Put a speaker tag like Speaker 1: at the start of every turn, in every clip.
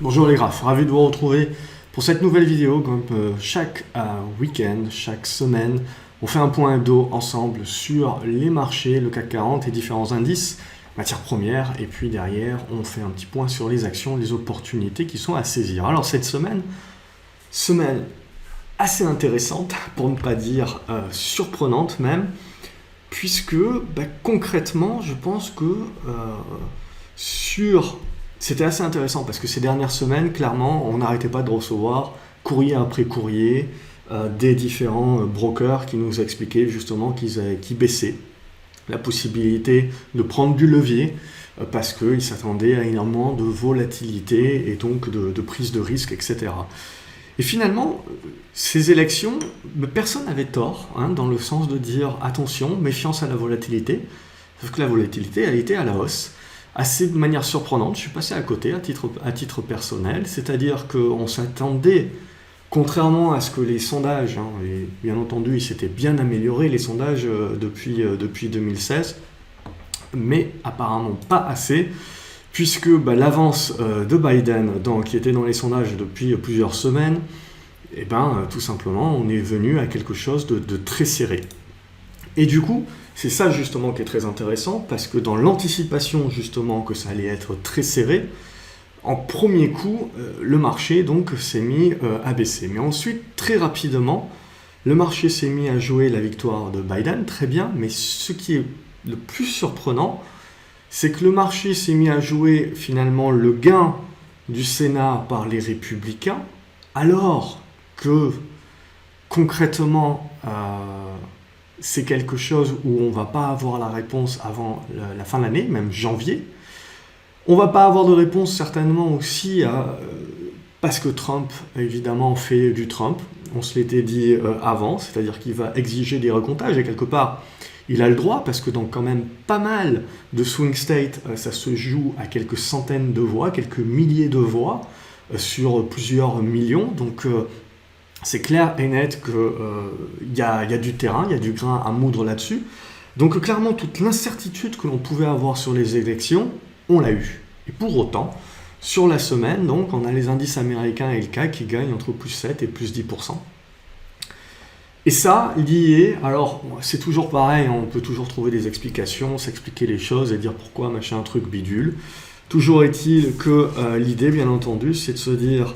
Speaker 1: Bonjour les graphes, ravi de vous retrouver pour cette nouvelle vidéo. Comme chaque week-end, chaque semaine, on fait un point hebdo ensemble sur les marchés, le CAC 40 et différents indices, matières premières, et puis derrière on fait un petit point sur les actions, les opportunités qui sont à saisir. Alors cette semaine assez intéressante, pour ne pas dire surprenante même, puisque concrètement je pense que c'était assez intéressant parce que ces dernières semaines, clairement, on n'arrêtait pas de recevoir courrier après courrier des différents brokers qui nous expliquaient justement qu'ils baissaient la possibilité de prendre du levier parce qu'ils s'attendaient à énormément de volatilité et donc de prise de risque, etc. Et finalement, ces élections, personne n'avait tort, dans le sens de dire attention, méfiance à la volatilité, sauf que la volatilité, elle était à la hausse. Assez de manière surprenante, je suis passé à côté à titre personnel, c'est-à-dire qu'on s'attendait, contrairement à ce que les sondages, et bien entendu ils s'étaient bien améliorés les sondages depuis 2016, mais apparemment pas assez, puisque l'avance de Biden qui était dans les sondages depuis plusieurs semaines, tout simplement on est venu à quelque chose de très serré. Et du coup, c'est ça justement qui est très intéressant, parce que dans l'anticipation justement que ça allait être très serré, en premier coup, le marché donc s'est mis à baisser. Mais ensuite, très rapidement, le marché s'est mis à jouer la victoire de Biden, très bien, mais ce qui est le plus surprenant, c'est que le marché s'est mis à jouer finalement le gain du Sénat par les républicains, alors que concrètement, c'est quelque chose où on ne va pas avoir la réponse avant la fin de l'année, même janvier. On ne va pas avoir de réponse certainement aussi parce que Trump, évidemment, fait du Trump. On se l'était dit avant, c'est-à-dire qu'il va exiger des recomptages. Et quelque part, il a le droit, parce que dans quand même pas mal de swing states, ça se joue à quelques centaines de voix, quelques milliers de voix, sur plusieurs millions. Donc, c'est clair et net qu'il y a du terrain, il y a du grain à moudre là-dessus. Donc clairement, toute l'incertitude que l'on pouvait avoir sur les élections, on l'a eu. Et pour autant, sur la semaine, donc, on a les indices américains et le CAC qui gagnent entre plus 7 et plus 10%. Et ça, lié, alors c'est toujours pareil, on peut toujours trouver des explications, s'expliquer les choses et dire pourquoi machin, truc, bidule. Toujours est-il que l'idée, bien entendu, c'est de se dire...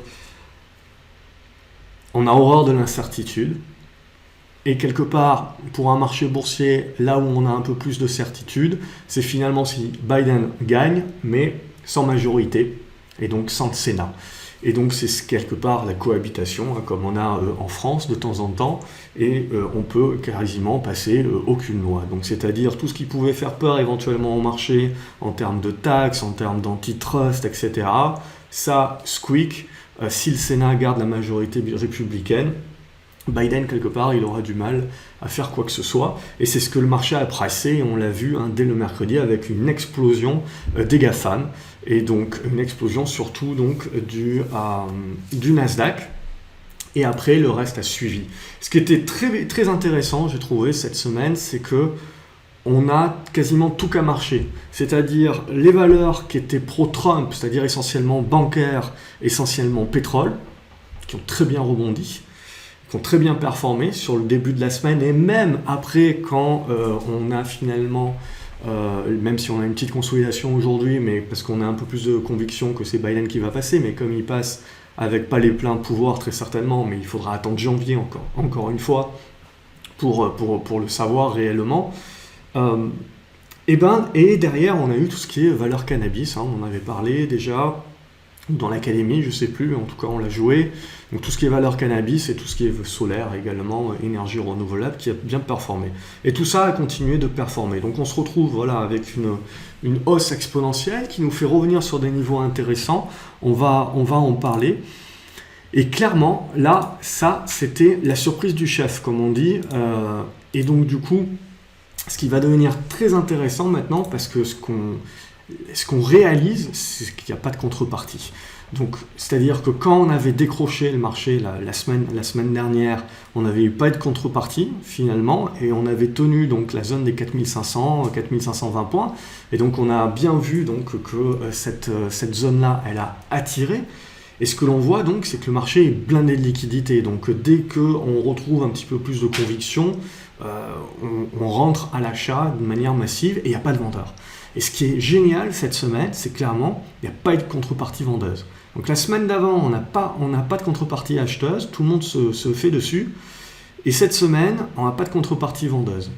Speaker 1: On a horreur de l'incertitude, et quelque part, pour un marché boursier, là où on a un peu plus de certitude, c'est finalement si Biden gagne, mais sans majorité, et donc sans le Sénat. Et donc c'est quelque part la cohabitation, comme on a en France de temps en temps, et on peut quasiment passer aucune loi. Donc c'est-à-dire tout ce qui pouvait faire peur éventuellement au marché, en termes de taxes, en termes d'antitrust, etc., ça squeak. Si le Sénat garde la majorité républicaine, Biden, quelque part, il aura du mal à faire quoi que ce soit. Et c'est ce que le marché a pricé, et on l'a vu dès le mercredi, avec une explosion des GAFAM, et donc une explosion surtout donc, du Nasdaq. Et après, le reste a suivi. Ce qui était très, très intéressant, j'ai trouvé, cette semaine, c'est que on a quasiment tout qu'à marcher. C'est-à-dire les valeurs qui étaient pro-Trump, c'est-à-dire essentiellement bancaires, essentiellement pétrole, qui ont très bien rebondi, qui ont très bien performé sur le début de la semaine, et même après quand on a finalement, même si on a une petite consolidation aujourd'hui, mais parce qu'on a un peu plus de conviction que c'est Biden qui va passer, mais comme il passe avec pas les pleins pouvoirs très certainement, mais il faudra attendre janvier encore une fois pour le savoir réellement. Et derrière, on a eu tout ce qui est valeur cannabis, on en avait parlé déjà dans l'académie, je sais plus, en tout cas on l'a joué. Donc tout ce qui est valeur cannabis et tout ce qui est solaire également, énergie renouvelable, qui a bien performé. Et tout ça a continué de performer. Donc on se retrouve avec une hausse exponentielle qui nous fait revenir sur des niveaux intéressants. On va en parler. Et clairement, là, ça, c'était la surprise du chef, comme on dit. Et donc du coup, ce qui va devenir très intéressant maintenant, parce que ce qu'on réalise, c'est qu'il n'y a pas de contrepartie. Donc, c'est-à-dire que quand on avait décroché le marché la semaine dernière, on n'avait eu pas de contrepartie finalement, et on avait tenu donc la zone des 4500, 4520 points, et donc on a bien vu donc que cette zone-là, elle a attiré. Et ce que l'on voit donc, c'est que le marché est blindé de liquidités. Donc dès qu'on retrouve un petit peu plus de conviction, on rentre à l'achat de manière massive et il n'y a pas de vendeurs. Et ce qui est génial cette semaine, c'est clairement, il n'y a pas de contrepartie vendeuse. Donc la semaine d'avant, on n'a pas de contrepartie acheteuse, tout le monde se fait dessus. Et cette semaine, on n'a pas de contrepartie vendeuse.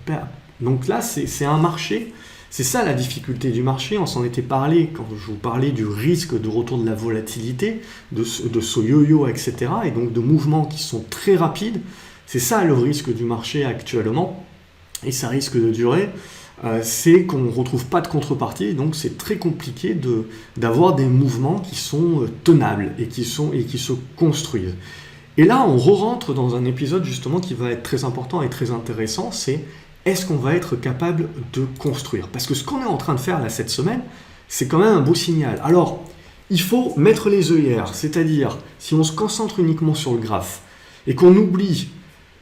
Speaker 1: Donc là, c'est un marché, c'est ça la difficulté du marché. On s'en était parlé quand je vous parlais du risque de retour de la volatilité, de ce yo-yo, etc. Et donc de mouvements qui sont très rapides. C'est ça le risque du marché actuellement. Et ça risque de durer. C'est qu'on ne retrouve pas de contrepartie. Donc c'est très compliqué d'avoir des mouvements qui sont tenables et qui se construisent. Et là, on re-rentre dans un épisode justement qui va être très important et très intéressant, c'est est-ce qu'on va être capable de construire? Parce que ce qu'on est en train de faire là cette semaine, c'est quand même un beau signal. Alors, il faut mettre les œillères, c'est-à-dire si on se concentre uniquement sur le graphe et qu'on oublie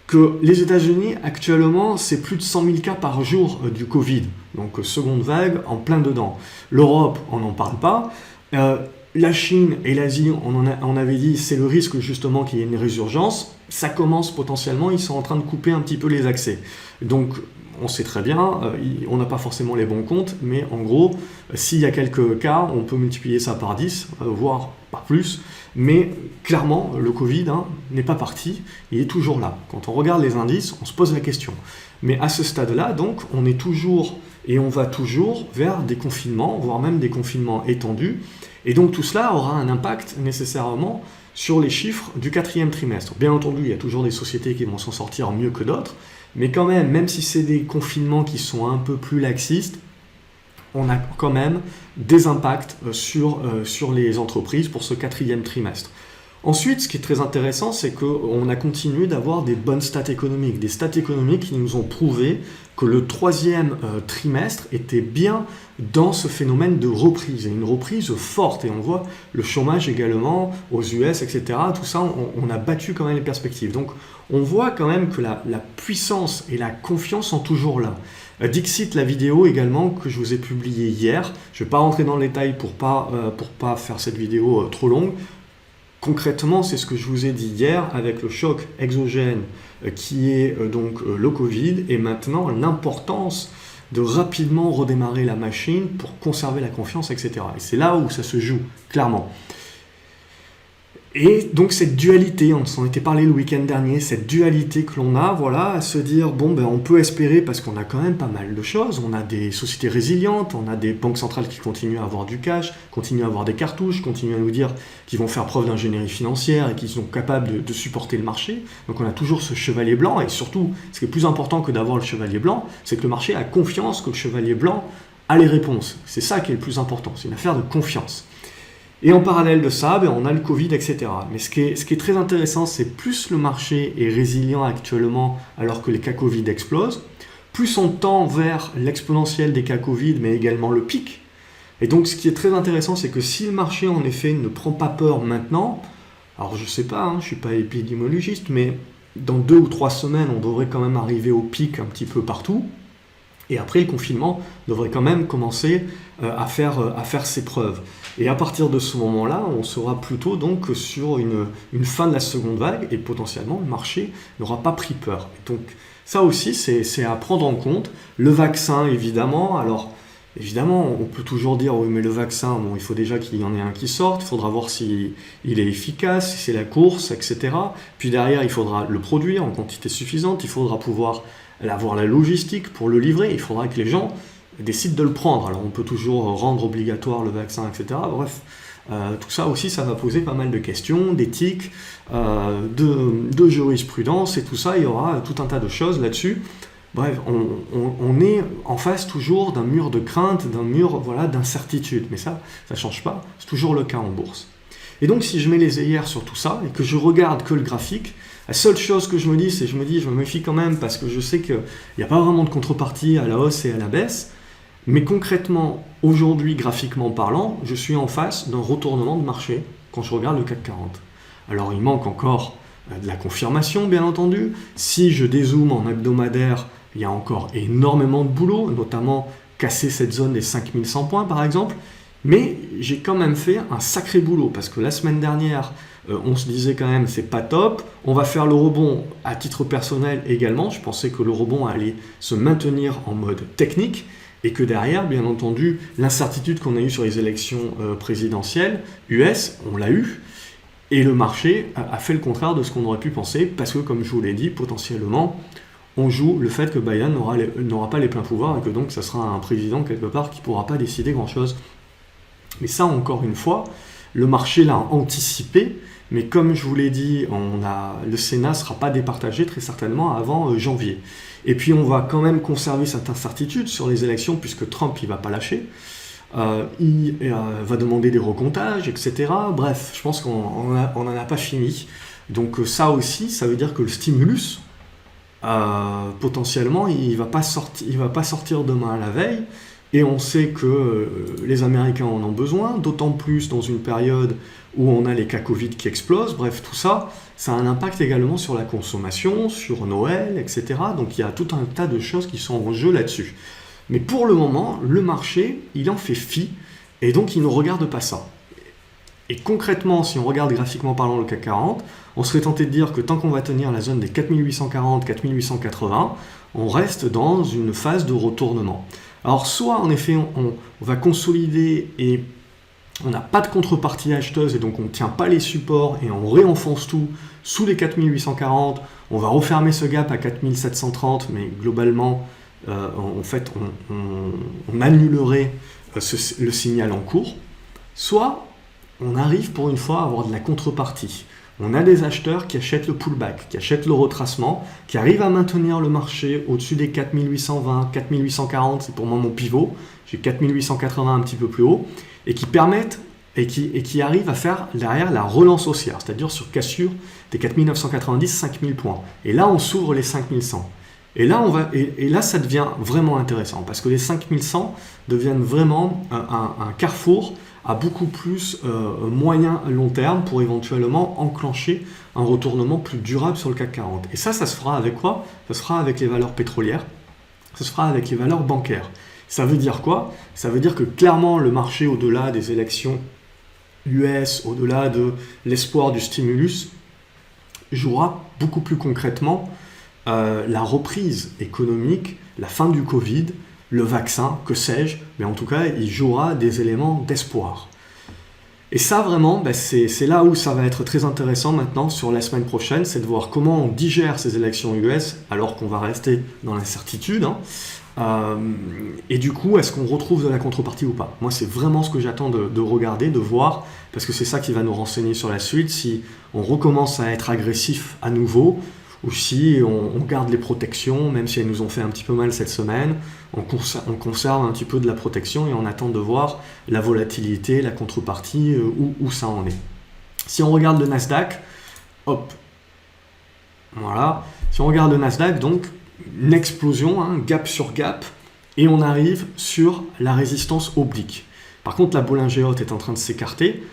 Speaker 1: que les États-Unis actuellement, c'est plus de 100 000 cas par jour du Covid, donc seconde vague en plein dedans. L'Europe, on n'en parle pas. La Chine et l'Asie, on avait dit, c'est le risque justement qu'il y ait une résurgence. Ça commence potentiellement, ils sont en train de couper un petit peu les accès. Donc, on sait très bien, on n'a pas forcément les bons comptes, mais en gros, s'il y a quelques cas, on peut multiplier ça par 10, voire par plus. Mais clairement, le Covid n'est pas parti, il est toujours là. Quand on regarde les indices, on se pose la question. Mais à ce stade-là, donc, on est toujours et on va toujours vers des confinements, voire même des confinements étendus. Et donc tout cela aura un impact nécessairement sur les chiffres du 4e trimestre. Bien entendu, il y a toujours des sociétés qui vont s'en sortir mieux que d'autres, mais quand même si c'est des confinements qui sont un peu plus laxistes, on a quand même des impacts sur les entreprises pour ce 4e trimestre. Ensuite, ce qui est très intéressant, c'est qu'on a continué d'avoir des bonnes stats économiques, des stats économiques qui nous ont prouvé que le 3e trimestre était bien dans ce phénomène de reprise, et une reprise forte. Et on voit le chômage également aux US, etc. Tout ça, on a battu quand même les perspectives. Donc, on voit quand même que la puissance et la confiance sont toujours là. Dixit, la vidéo également que je vous ai publiée hier. Je ne vais pas rentrer dans le détail pour pas faire cette vidéo trop longue. Concrètement, c'est ce que je vous ai dit hier avec le choc exogène qui est donc le Covid et maintenant l'importance de rapidement redémarrer la machine pour conserver la confiance, etc. Et c'est là où ça se joue, clairement. Et donc cette dualité, on s'en était parlé le week-end dernier, cette dualité que l'on a, voilà, à se dire, bon, ben, on peut espérer, parce qu'on a quand même pas mal de choses, on a des sociétés résilientes, on a des banques centrales qui continuent à avoir du cash, continuent à avoir des cartouches, continuent à nous dire qu'ils vont faire preuve d'ingénierie financière et qu'ils sont capables de supporter le marché. Donc on a toujours ce chevalier blanc, et surtout, ce qui est plus important que d'avoir le chevalier blanc, c'est que le marché a confiance que le chevalier blanc a les réponses. C'est ça qui est le plus important, c'est une affaire de confiance. Et en parallèle de ça, on a le Covid, etc. Mais ce qui est très intéressant, c'est plus le marché est résilient actuellement alors que les cas Covid explosent, plus on tend vers l'exponentielle des cas Covid, mais également le pic. Et donc ce qui est très intéressant, c'est que si le marché en effet ne prend pas peur maintenant, alors je ne sais pas, je ne suis pas épidémiologiste, mais dans 2 ou 3 semaines, on devrait quand même arriver au pic un petit peu partout. Et après, le confinement devrait quand même commencer à faire ses preuves. Et à partir de ce moment-là, on sera plutôt donc sur une fin de la seconde vague et potentiellement le marché n'aura pas pris peur. Et donc ça aussi, c'est à prendre en compte. Le vaccin, évidemment. Alors, évidemment, on peut toujours dire, oui, mais le vaccin, il faut déjà qu'il y en ait un qui sorte. Il faudra voir s'il est efficace, si c'est la course, etc. Puis derrière, il faudra le produire en quantité suffisante. Il faudra pouvoir avoir la logistique pour le livrer, il faudra que les gens décident de le prendre. Alors on peut toujours rendre obligatoire le vaccin, etc. Bref, tout ça aussi, ça va poser pas mal de questions, d'éthique, de jurisprudence, et tout ça, il y aura tout un tas de choses là-dessus. Bref, on est en face toujours d'un mur de crainte, d'un mur d'incertitude. Mais ça ne change pas, c'est toujours le cas en bourse. Et donc si je mets les œillères sur tout ça, et que je regarde que le graphique, la seule chose que je me dis, c'est je me méfie quand même parce que je sais qu'il n'y a pas vraiment de contrepartie à la hausse et à la baisse. Mais concrètement, aujourd'hui, graphiquement parlant, je suis en face d'un retournement de marché quand je regarde le CAC 40. Alors il manque encore de la confirmation, bien entendu. Si je dézoome en hebdomadaire, il y a encore énormément de boulot, notamment casser cette zone des 5100 points par exemple. Mais j'ai quand même fait un sacré boulot, parce que la semaine dernière, on se disait quand même c'est pas top, on va faire le rebond à titre personnel également, je pensais que le rebond allait se maintenir en mode technique, et que derrière, bien entendu, l'incertitude qu'on a eue sur les élections présidentielles US, on l'a eu, et le marché a fait le contraire de ce qu'on aurait pu penser, parce que comme je vous l'ai dit, potentiellement, on joue le fait que Biden n'aura pas les pleins pouvoirs, et que donc ça sera un président quelque part qui ne pourra pas décider grand-chose. Mais ça, encore une fois, le marché l'a anticipé, mais comme je vous l'ai dit, le Sénat ne sera pas départagé très certainement avant janvier. Et puis on va quand même conserver cette incertitude sur les élections, puisque Trump il va pas lâcher. Il va demander des recomptages, etc. Bref, je pense qu'on n'en a pas fini. Donc ça aussi, ça veut dire que le stimulus, potentiellement, il va pas sortir demain à la veille. Et on sait que les Américains en ont besoin, d'autant plus dans une période où on a les cas Covid qui explosent. Bref, tout ça, ça a un impact également sur la consommation, sur Noël, etc. Donc il y a tout un tas de choses qui sont en jeu là-dessus. Mais pour le moment, le marché, il en fait fi, et donc il ne regarde pas ça. Et concrètement, si on regarde graphiquement parlant le CAC 40, on serait tenté de dire que tant qu'on va tenir la zone des 4840, 4880, on reste dans une phase de retournement. Alors soit en effet on va consolider et on n'a pas de contrepartie acheteuse et donc on ne tient pas les supports et on réenfonce tout sous les 4840, on va refermer ce gap à 4730, mais globalement en fait on annulerait le signal en cours. Soit on arrive pour une fois à avoir de la contrepartie. On a des acheteurs qui achètent le pullback, qui achètent le retracement, qui arrivent à maintenir le marché au-dessus des 4820, 4840, c'est pour moi mon pivot, j'ai 4880 un petit peu plus haut, et qui permettent et qui arrivent à faire derrière la relance haussière, c'est-à-dire sur cassure des 4990, 5000 points. Et là, on s'ouvre les 5100. Et là, ça devient vraiment intéressant, parce que les 5100 deviennent vraiment un carrefour à beaucoup plus moyen long terme pour éventuellement enclencher un retournement plus durable sur le CAC 40. Et ça se fera avec quoi? Ça se fera avec les valeurs pétrolières, ça se fera avec les valeurs bancaires. Ça veut dire quoi? Ça veut dire que clairement le marché, au-delà des élections US, au-delà de l'espoir du stimulus, jouera beaucoup plus concrètement la reprise économique, la fin du Covid, le vaccin, que sais-je, mais en tout cas, il jouera des éléments d'espoir. Et ça, vraiment, c'est là où ça va être très intéressant maintenant sur la semaine prochaine, c'est de voir comment on digère ces élections US, alors qu'on va rester dans l'incertitude. Et du coup, est-ce qu'on retrouve de la contrepartie ou pas? Moi, c'est vraiment ce que j'attends de regarder, de voir, parce que c'est ça qui va nous renseigner sur la suite, si on recommence à être agressif à nouveau, ou si on garde les protections, même si elles nous ont fait un petit peu mal cette semaine, on conserve un petit peu de la protection et on attend de voir la volatilité, la contrepartie, où ça en est. Si on regarde le Nasdaq, hop, voilà, si on regarde le Nasdaq, donc une explosion, gap sur gap, et on arrive sur la résistance oblique. Par contre, la Bollinger Haute est en train de s'écarter.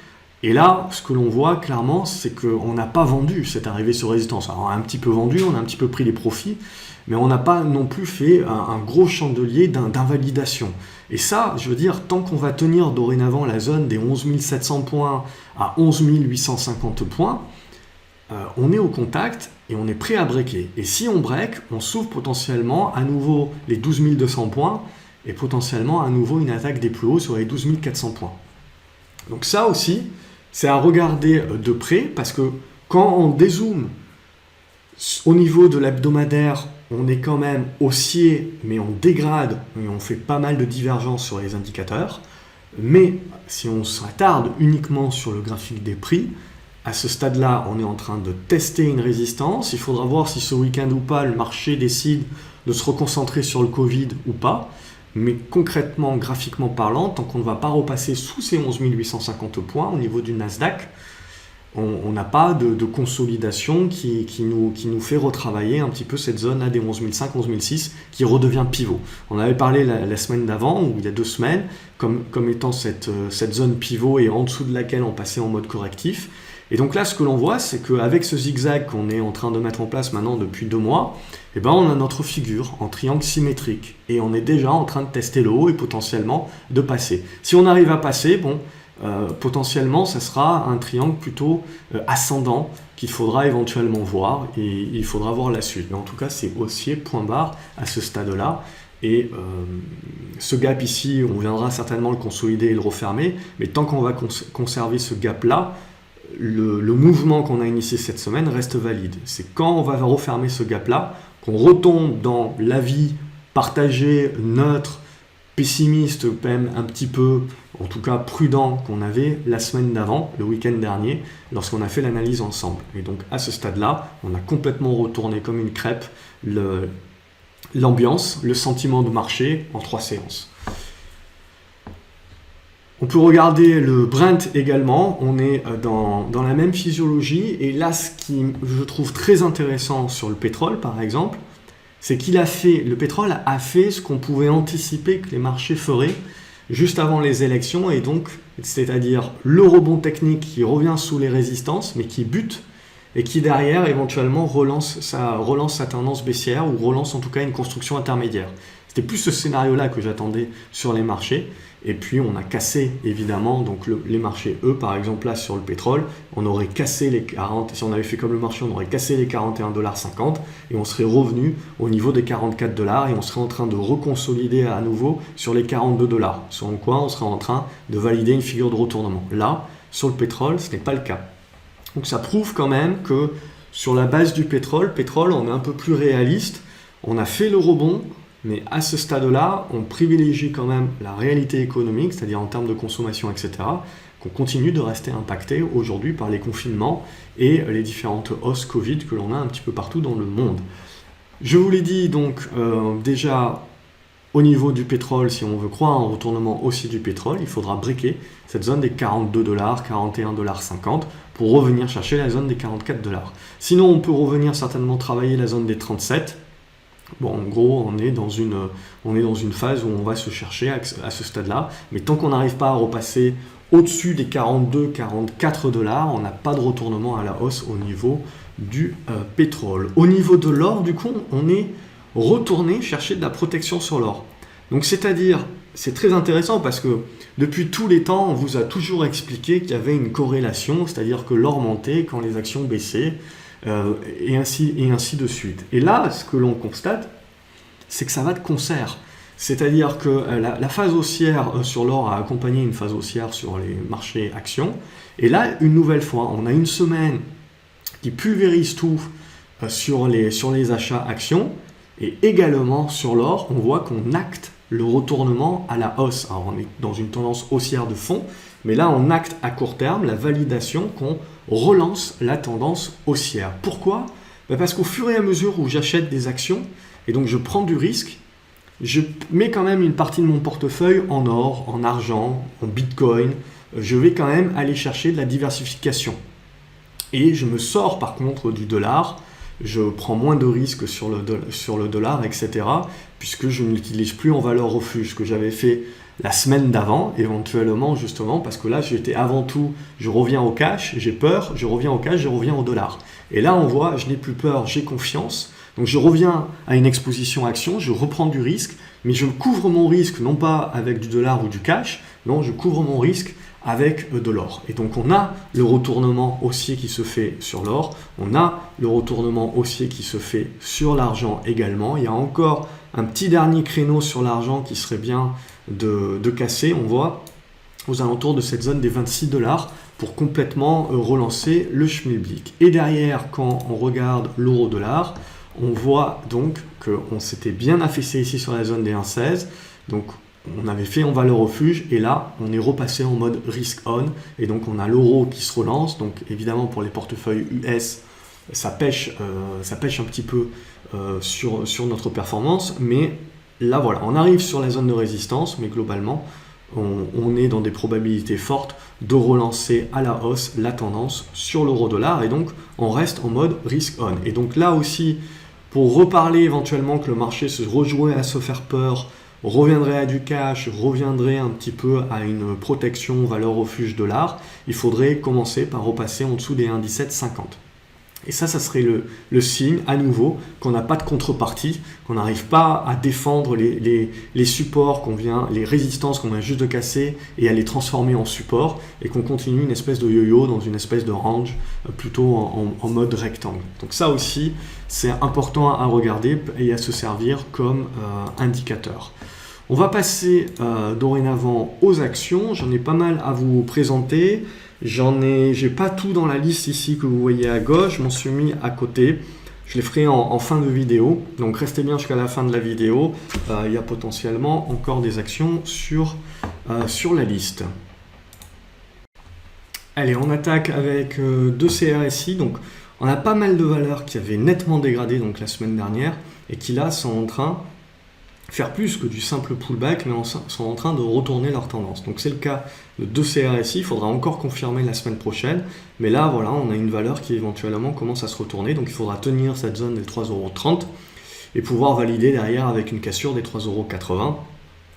Speaker 1: Et là, ce que l'on voit clairement, c'est qu'on n'a pas vendu cette arrivée sur résistance. Alors, on a un petit peu vendu, on a un petit peu pris les profits, mais on n'a pas non plus fait un gros chandelier d'invalidation. Et ça, je veux dire, tant qu'on va tenir dorénavant la zone des 11 700 points à 11 850 points, on est au contact et on est prêt à breaker. Et si on break, on s'ouvre potentiellement à nouveau les 12 200 points et potentiellement à nouveau une attaque des plus hauts sur les 12 400 points. Donc ça aussi, c'est à regarder de près, parce que quand on dézoome au niveau de l'hebdomadaire, on est quand même haussier, mais on dégrade, et on fait pas mal de divergences sur les indicateurs. Mais si on s'attarde uniquement sur le graphique des prix, à ce stade-là, on est en train de tester une résistance. Il faudra voir si ce week-end ou pas, le marché décide de se reconcentrer sur le Covid ou pas. Mais concrètement, graphiquement parlant, tant qu'on ne va pas repasser sous ces 11 850 points au niveau du Nasdaq, on n'a pas de consolidation qui nous fait retravailler un petit peu cette zone là des 11 500, 11 600 qui redevient pivot. On avait parlé la semaine d'avant, ou il y a 2 semaines, comme étant cette zone pivot et en dessous de laquelle on passait en mode correctif. Et donc là, ce que l'on voit, c'est qu'avec ce zigzag qu'on est en train de mettre en place maintenant depuis 2 mois, eh ben, on a notre figure en triangle symétrique. Et on est déjà en train de tester le haut et potentiellement de passer. Si on arrive à passer, bon, potentiellement, ça sera un triangle plutôt ascendant qu'il faudra éventuellement voir et il faudra voir la suite. Mais en tout cas, c'est haussier, point barre à ce stade-là. Et ce gap ici, on viendra certainement le consolider et le refermer. Mais tant qu'on va conserver ce gap-là, le mouvement qu'on a initié cette semaine reste valide. C'est quand on va refermer ce gap-là qu'on retombe dans l'avis partagé, neutre, pessimiste, même un petit peu, en tout cas prudent, qu'on avait la semaine d'avant, le week-end dernier, lorsqu'on a fait l'analyse ensemble. Et donc à ce stade-là, on a complètement retourné comme une crêpe l'ambiance, le sentiment de marché en 3 séances. On peut regarder le Brent également, on est dans la même physiologie, et là ce qui je trouve très intéressant sur le pétrole par exemple, c'est le pétrole a fait ce qu'on pouvait anticiper que les marchés feraient juste avant les élections, et donc c'est-à-dire le rebond technique qui revient sous les résistances, mais qui bute, et qui derrière éventuellement relance sa tendance baissière, ou relance en tout cas une construction intermédiaire. C'était plus ce scénario-là que j'attendais sur les marchés. Et puis on a cassé évidemment donc les marchés, eux par exemple là sur le pétrole, on aurait cassé les 40, si on avait fait comme le marché, on aurait cassé les 41,50 $ et on serait revenu au niveau des 44 $ et on serait en train de reconsolider à nouveau sur les 42 $. Selon quoi on serait en train de valider une figure de retournement. Là, sur le pétrole, ce n'est pas le cas. Donc ça prouve quand même que sur la base du pétrole, on est un peu plus réaliste, on a fait le rebond. Mais à ce stade-là, on privilégie quand même la réalité économique, c'est-à-dire en termes de consommation, etc., qu'on continue de rester impacté aujourd'hui par les confinements et les différentes hausses Covid que l'on a un petit peu partout dans le monde. Je vous l'ai dit, donc déjà au niveau du pétrole, si on veut croire en retournement haussier du pétrole, il faudra breaker cette zone des 42 $, 41,50 $ pour revenir chercher la zone des 44 $. Sinon, on peut revenir certainement travailler la zone des 37 $. Bon, en gros, on est dans une phase où on va se chercher à ce stade-là, mais tant qu'on n'arrive pas à repasser au-dessus des 42, 44 $, on n'a pas de retournement à la hausse au niveau du pétrole. Au niveau de l'or, du coup, on est retourné chercher de la protection sur l'or. Donc, c'est-à-dire, c'est très intéressant parce que depuis tous les temps, on vous a toujours expliqué qu'il y avait une corrélation, c'est-à-dire que l'or montait quand les actions baissaient. Et ainsi de suite. Et là, ce que l'on constate, c'est que ça va de concert. C'est-à-dire que la phase haussière sur l'or a accompagné une phase haussière sur les marchés actions. Et là, une nouvelle fois, on a une semaine qui pulvérise tout sur les achats actions. Et également sur l'or, on voit qu'on acte le retournement à la hausse. Alors on est dans une tendance haussière de fond, mais là on acte à court terme la validation qu'on relance la tendance haussière. Pourquoi ? Parce qu'au fur et à mesure où j'achète des actions, et donc je prends du risque, je mets quand même une partie de mon portefeuille en or, en argent, en bitcoin, je vais quand même aller chercher de la diversification. Et je me sors par contre du dollar, je prends moins de risques sur le dollar, etc., puisque je ne l'utilise plus en valeur refuge, ce que j'avais fait la semaine d'avant, éventuellement, justement, parce que là, j'étais avant tout, je reviens au cash, j'ai peur, je reviens au cash, je reviens au dollar. Et là, on voit, je n'ai plus peur, j'ai confiance, donc je reviens à une exposition action, je reprends du risque, mais je couvre mon risque, non pas avec du dollar ou du cash, non, je couvre mon risque avec de l'or. Et donc on a le retournement haussier qui se fait sur l'or, on a le retournement haussier qui se fait sur l'argent également. Il y a encore un petit dernier créneau sur l'argent qui serait bien de casser, on voit aux alentours de cette zone des 26 $ pour complètement relancer le schmilblick. Et derrière, quand on regarde l'euro-dollar, on voit donc qu'on s'était bien affaissé ici sur la zone des 1,16, donc on avait fait en valeur refuge et là on est repassé en mode risk on et donc on a l'euro qui se relance. Donc évidemment pour les portefeuilles US ça pêche un petit peu sur notre performance, mais là voilà, on arrive sur la zone de résistance, mais globalement on est dans des probabilités fortes de relancer à la hausse la tendance sur l'euro-dollar et donc on reste en mode risk on. Et donc là aussi, pour reparler éventuellement que le marché se rejouait à se faire peur reviendrait à du cash, reviendrait un petit peu à une protection valeur refuge dollar, il faudrait commencer par repasser en dessous des 1,1750. Et ça serait le signe à nouveau qu'on n'a pas de contrepartie, qu'on n'arrive pas à défendre les supports les résistances qu'on vient juste de casser et à les transformer en support, et qu'on continue une espèce de yo-yo dans une espèce de range plutôt en mode rectangle. Donc ça aussi, c'est important à regarder et à se servir comme indicateur. On va passer dorénavant aux actions. J'en ai pas mal à vous présenter. J'ai pas tout dans la liste ici que vous voyez à gauche, je m'en suis mis à côté. Je les ferai en fin de vidéo, donc restez bien jusqu'à la fin de la vidéo. Il y a potentiellement encore des actions sur la liste. Allez, on attaque avec 2 CRSI. Donc, on a pas mal de valeurs qui avaient nettement dégradé donc, la semaine dernière et qui là sont en train faire plus que du simple pullback, mais sont en train de retourner leur tendance. Donc c'est le cas de 2 CRSI, il faudra encore confirmer la semaine prochaine, mais là voilà, on a une valeur qui éventuellement commence à se retourner, donc il faudra tenir cette zone des 3,30 € et pouvoir valider derrière avec une cassure des 3,80 €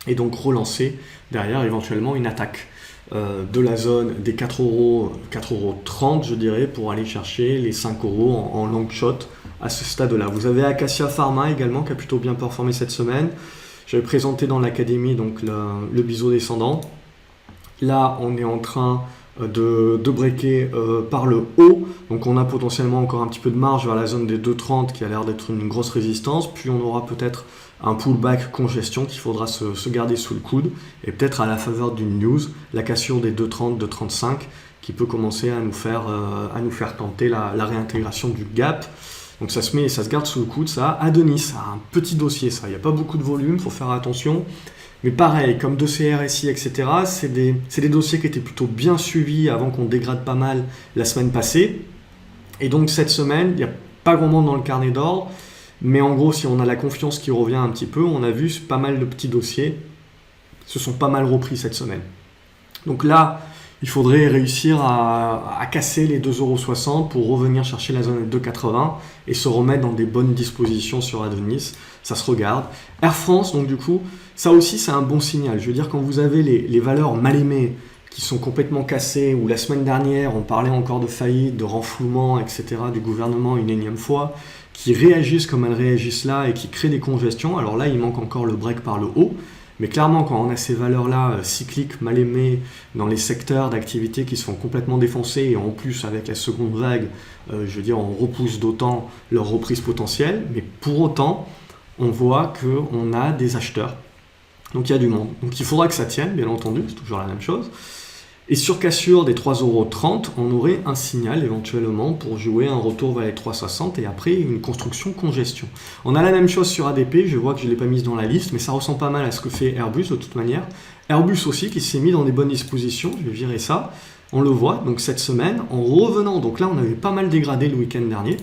Speaker 1: et donc relancer derrière éventuellement une attaque de la zone des 4,30 € je dirais, pour aller chercher les 5 € en long shot à ce stade-là. Vous avez Acacia Pharma également qui a plutôt bien performé cette semaine. J'avais présenté dans l'académie donc le biseau descendant. Là, on est en train de breaker par le haut. Donc on a potentiellement encore un petit peu de marge vers la zone des 2,30 qui a l'air d'être une grosse résistance. Puis on aura peut-être un pullback congestion qu'il faudra se garder sous le coude. Et peut-être à la faveur d'une news, la cassure des 2,30, 2,35 qui peut commencer à nous faire tenter la réintégration du gap. Donc ça se garde sous le coude, ça. Adonis, ça a un petit dossier, ça. Il n'y a pas beaucoup de volume, il faut faire attention. Mais pareil, comme 2 CRSI, etc., c'est des dossiers qui étaient plutôt bien suivis avant qu'on dégrade pas mal la semaine passée. Et donc cette semaine, il n'y a pas grand monde dans le carnet d'ordre. Mais en gros, si on a la confiance qui revient un petit peu, on a vu pas mal de petits dossiers se sont pas mal repris cette semaine. Donc là, il faudrait réussir à casser les 2,60 € pour revenir chercher la zone des 2,80 € et se remettre dans des bonnes dispositions sur Adonis. Ça se regarde. Air France, donc du coup, ça aussi c'est un bon signal. Je veux dire, quand vous avez les valeurs mal aimées qui sont complètement cassées, ou la semaine dernière on parlait encore de faillite, de renflouement, etc. du gouvernement une énième fois, qui réagissent comme elles réagissent là et qui créent des congestions, alors là il manque encore le break par le haut. Mais clairement, quand on a ces valeurs-là cycliques, mal aimées, dans les secteurs d'activité qui se font complètement défoncer, et en plus avec la seconde vague, je veux dire, on repousse d'autant leur reprise potentielle, mais pour autant, on voit qu'on a des acheteurs. Donc il y a du monde. Donc il faudra que ça tienne, bien entendu, c'est toujours la même chose. Et sur cassure des 3,30 €, on aurait un signal éventuellement pour jouer un retour vers les 3,60 € et après une construction congestion. On a la même chose sur ADP, je vois que je ne l'ai pas mise dans la liste, mais ça ressemble pas mal à ce que fait Airbus de toute manière. Airbus aussi qui s'est mis dans des bonnes dispositions, je vais virer ça. On le voit, donc cette semaine, en revenant, donc là on avait pas mal dégradé le week-end dernier.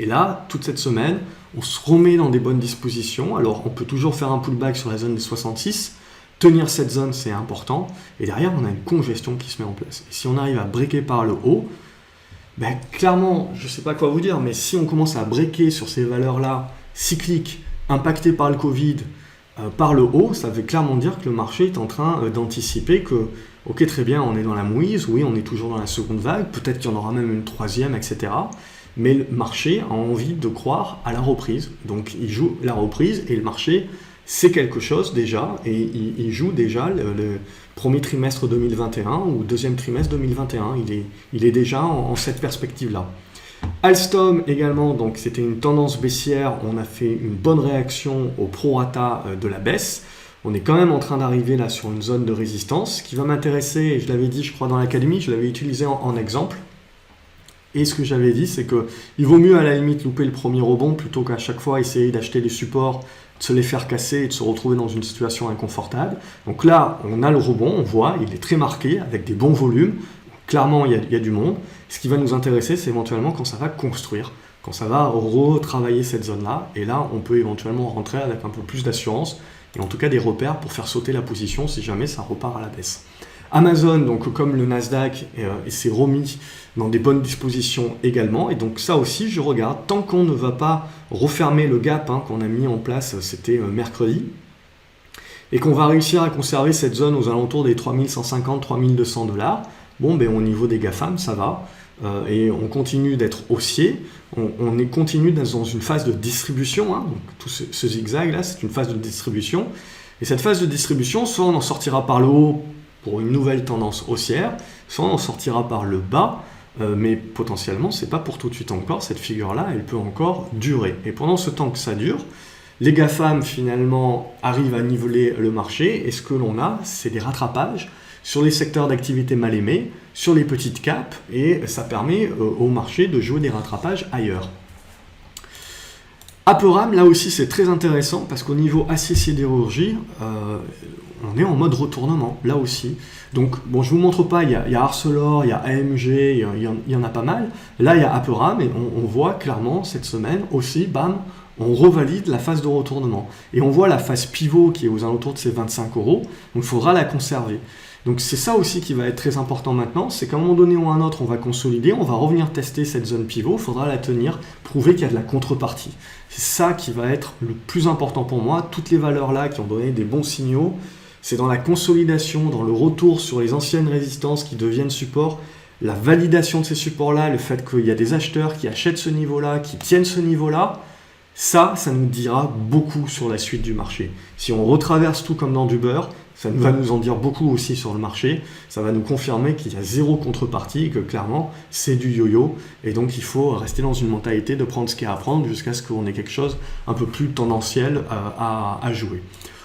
Speaker 1: Et là, toute cette semaine, on se remet dans des bonnes dispositions. Alors on peut toujours faire un pullback sur la zone des 66, tenir cette zone, c'est important. Et derrière, on a une congestion qui se met en place. Et si on arrive à breaker par le haut, ben, clairement, je ne sais pas quoi vous dire, mais si on commence à breaker sur ces valeurs-là, cycliques, impactées par le Covid, par le haut, ça veut clairement dire que le marché est en train d'anticiper que, ok, très bien, on est dans la mouise, oui, on est toujours dans la seconde vague, peut-être qu'il y en aura même une troisième, etc. Mais le marché a envie de croire à la reprise. Donc, il joue la reprise et le marché, c'est quelque chose déjà, et il joue déjà le premier trimestre 2021 ou deuxième trimestre 2021. Il est déjà en cette perspective-là. Alstom également, donc c'était une tendance baissière. On a fait une bonne réaction au prorata de la baisse. On est quand même en train d'arriver là sur une zone de résistance. Ce qui va m'intéresser, et je l'avais dit je crois dans l'académie, je l'avais utilisé en exemple. Et ce que j'avais dit, c'est qu'il vaut mieux à la limite louper le premier rebond plutôt qu'à chaque fois essayer d'acheter des supports, de se les faire casser et de se retrouver dans une situation inconfortable. Donc là, on a le rebond, on voit, il est très marqué avec des bons volumes. Clairement, il y a du monde. Ce qui va nous intéresser, c'est éventuellement quand ça va construire, quand ça va retravailler cette zone-là. Et là, on peut éventuellement rentrer avec un peu plus d'assurance et en tout cas des repères pour faire sauter la position si jamais ça repart à la baisse. Amazon, donc comme le Nasdaq, s'est remis dans des bonnes dispositions également. Et donc ça aussi, je regarde. Tant qu'on ne va pas refermer le gap qu'on a mis en place, c'était mercredi, et qu'on va réussir à conserver cette zone aux alentours des 3150-3200 $, bon, ben, au niveau des GAFAM, ça va. Et on continue d'être haussier, on continue dans une phase de distribution, hein, donc tout ce zigzag là, c'est une phase de distribution, et cette phase de distribution, soit on en sortira par le haut pour une nouvelle tendance haussière, soit on en sortira par le bas, mais potentiellement c'est pas pour tout de suite encore, cette figure là, elle peut encore durer, et pendant ce temps que ça dure, les GAFAM finalement arrivent à niveler le marché, et ce que l'on a, c'est des rattrapages sur les secteurs d'activité mal aimés, sur les petites capes, et ça permet au marché de jouer des rattrapages ailleurs. Aperam, là aussi c'est très intéressant, parce qu'au niveau acier sidérurgie, on est en mode retournement, là aussi. Donc, bon, je ne vous montre pas, il y a Arcelor, il y a AMG, il y en a pas mal. Là, il y a Aperam, et on voit clairement, cette semaine aussi, bam, on revalide la phase de retournement. Et on voit la phase pivot qui est aux alentours de ces 25 €, donc il faudra la conserver. Donc c'est ça aussi qui va être très important maintenant, c'est qu'à un moment donné ou à un autre, on va consolider, on va revenir tester cette zone pivot, il faudra la tenir, prouver qu'il y a de la contrepartie. C'est ça qui va être le plus important pour moi. Toutes les valeurs là qui ont donné des bons signaux, c'est dans la consolidation, dans le retour sur les anciennes résistances qui deviennent supports, la validation de ces supports-là, le fait qu'il y a des acheteurs qui achètent ce niveau-là, qui tiennent ce niveau-là, ça nous dira beaucoup sur la suite du marché. Si on retraverse tout comme dans du beurre, ça va nous en dire beaucoup aussi sur le marché, ça va nous confirmer qu'il y a zéro contrepartie et que clairement c'est du yo-yo, et donc il faut rester dans une mentalité de prendre ce qu'il y a à prendre jusqu'à ce qu'on ait quelque chose un peu plus tendanciel à jouer.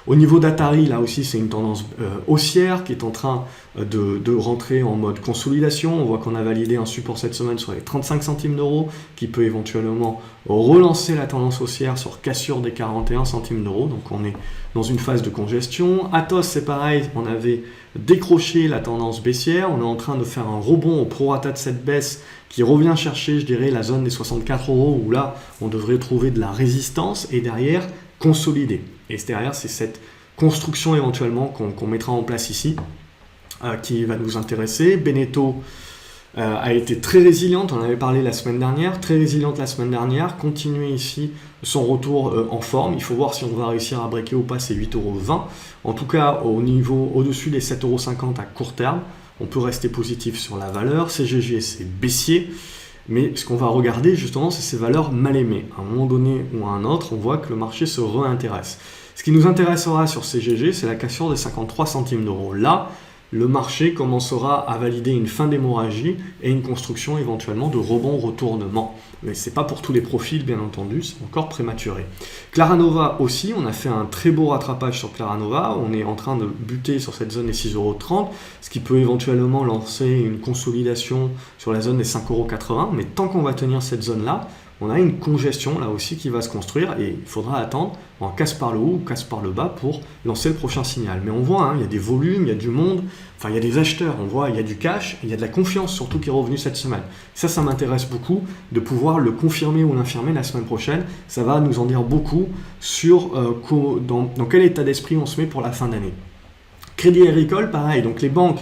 Speaker 1: Au niveau d'Atari, là aussi c'est une tendance haussière qui est en train de rentrer en mode consolidation. On voit qu'on a validé un support cette semaine sur les 35 centimes d'euros qui peut éventuellement relancer la tendance haussière sur cassure des 41 centimes d'euros. Donc on est dans une phase de congestion. Atos c'est pareil, on avait décroché la tendance baissière. On est en train de faire un rebond au prorata de cette baisse qui revient chercher, je dirais, la zone des 64 € où là on devrait trouver de la résistance et derrière consolider. Et derrière, c'est cette construction éventuellement qu'on mettra en place ici qui va nous intéresser. Beneteau a été très résiliente, on en avait parlé la semaine dernière, très résiliente la semaine dernière, continuer ici son retour en forme. Il faut voir si on va réussir à breaker ou pas ces 8,20 €. En tout cas, au niveau au-dessus des 7,50 € à court terme, on peut rester positif sur la valeur. CGG, c'est baissier. Mais ce qu'on va regarder justement, c'est ces valeurs mal aimées. À un moment donné ou à un autre, on voit que le marché se réintéresse. Ce qui nous intéressera sur CGG, c'est la cassure des 53 centimes d'euros. Là, le marché commencera à valider une fin d'hémorragie et une construction éventuellement de rebond-retournement. Mais ce n'est pas pour tous les profils, bien entendu, c'est encore prématuré. Claranova aussi, on a fait un très beau rattrapage sur Claranova. On est en train de buter sur cette zone des 6,30 €, ce qui peut éventuellement lancer une consolidation sur la zone des 5,80 €. Mais tant qu'on va tenir cette zone-là, on a une congestion là aussi qui va se construire et il faudra attendre en casse par le haut ou casse par le bas pour lancer le prochain signal. Mais on voit, il y a des volumes, il y a du monde, enfin il y a des acheteurs, on voit, il y a du cash, il y a de la confiance surtout qui est revenu cette semaine. Ça m'intéresse beaucoup de pouvoir le confirmer ou l'infirmer la semaine prochaine. Ça va nous en dire beaucoup sur dans quel état d'esprit on se met pour la fin d'année. Crédit Agricole, pareil, donc les banques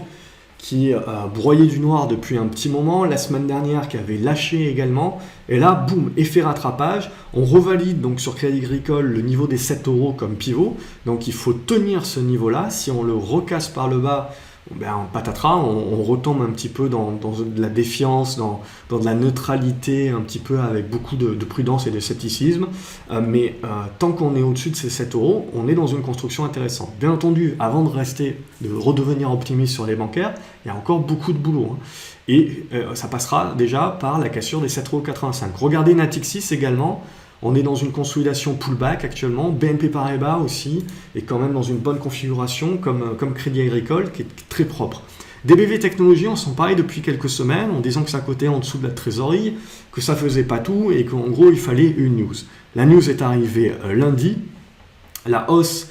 Speaker 1: qui broyait du noir depuis un petit moment, la semaine dernière qui avait lâché également, et là, boum, effet rattrapage, on revalide donc sur Crédit Agricole le niveau des 7 € comme pivot, donc il faut tenir ce niveau-là, si on le recasse par le bas, ben, patatras, on retombe un petit peu dans de la défiance, dans de la neutralité, un petit peu avec beaucoup de prudence et de scepticisme. Mais tant qu'on est au-dessus de ces 7 €, on est dans une construction intéressante. Bien entendu, avant de redevenir optimiste sur les bancaires, il y a encore beaucoup de boulot. Et ça passera déjà par la cassure des 7,85 €. Regardez Natixis également. On est dans une consolidation pullback actuellement, BNP Paribas aussi, est quand même dans une bonne configuration comme Crédit Agricole qui est très propre. DBV Technologies, on s'en parlait depuis quelques semaines en disant que ça cotait en dessous de la trésorerie, que ça faisait pas tout et qu'en gros il fallait une news. La news est arrivée lundi, la hausse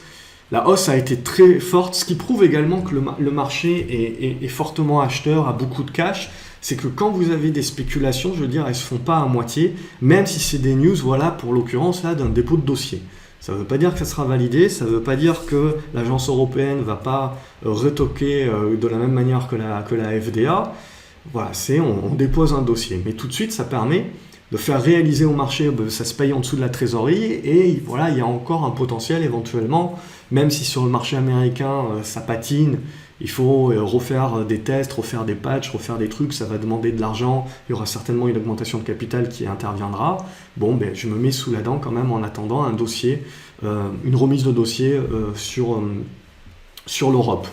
Speaker 1: a été très forte, ce qui prouve également que le marché est fortement acheteur, a beaucoup de cash. C'est que quand vous avez des spéculations, je veux dire, elles ne se font pas à moitié, même si c'est des news, voilà, pour l'occurrence, là, d'un dépôt de dossier. Ça ne veut pas dire que ça sera validé, ça ne veut pas dire que l'agence européenne ne va pas retoquer de la même manière que la FDA. Voilà, on dépose un dossier. Mais tout de suite, ça permet de faire réaliser au marché, ça se paye en dessous de la trésorerie, et voilà, il y a encore un potentiel éventuellement même si sur le marché américain ça patine, il faut refaire des tests, refaire des patchs, refaire des trucs, ça va demander de l'argent, il y aura certainement une augmentation de capital qui interviendra. Bon, ben, je me mets sous la dent quand même en attendant un dossier, une remise de dossier sur l'Europe.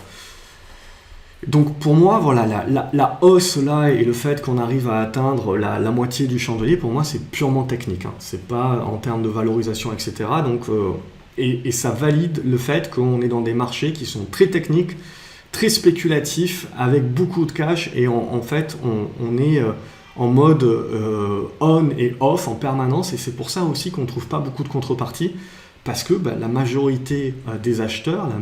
Speaker 1: Donc pour moi, voilà, la hausse là et le fait qu'on arrive à atteindre la moitié du chandelier, pour moi c'est purement technique, hein. C'est pas en termes de valorisation, etc. Donc, et ça valide le fait qu'on est dans des marchés qui sont très techniques, très spéculatifs, avec beaucoup de cash, et en fait on est en mode on et off en permanence, et c'est pour ça aussi qu'on ne trouve pas beaucoup de contrepartie, parce que la majorité des acheteurs, la